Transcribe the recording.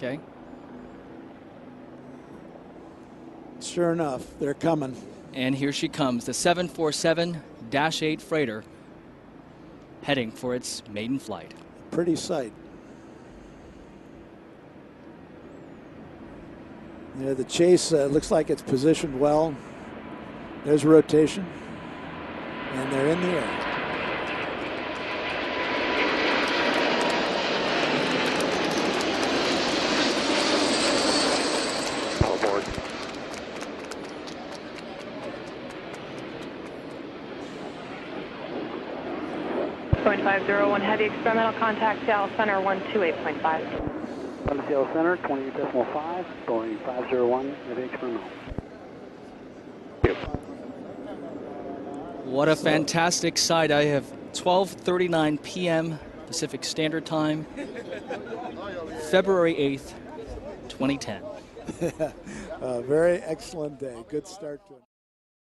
Okay. Sure enough, they're coming. And here she comes, the 747-8 freighter, heading for its maiden flight. Pretty sight. Yeah, the chase looks like it's positioned well. There's rotation. And they're in the air. All aboard. Boeing 501, heavy experimental contact, Seattle Center 128.5. Seattle Center, 28.5, Boeing 501, heavy experimental. What a fantastic sight. I have 12:39 p.m. Pacific Standard Time, February 8th, 2010. Very excellent day. Good start to it.